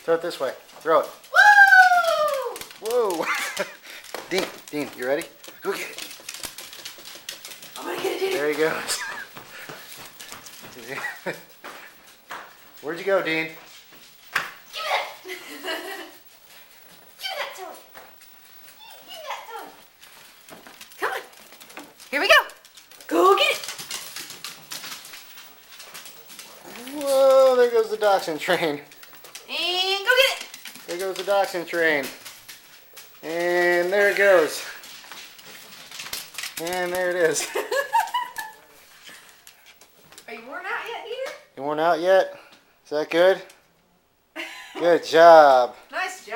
Throw it this way. Throw it. Woo! Whoa! Dean, you ready? Go get it. I'm gonna get it, There he goes. Where'd you go, Dean? Give it! Give me that toy! Give me that toy! Come on. Here we go. Go get it! Whoa, there goes the dachshund train. And go get it! There goes the dachshund train. And there it goes. And there it is. Are you worn out yet, Peter? You worn out yet? Is that good? Good job.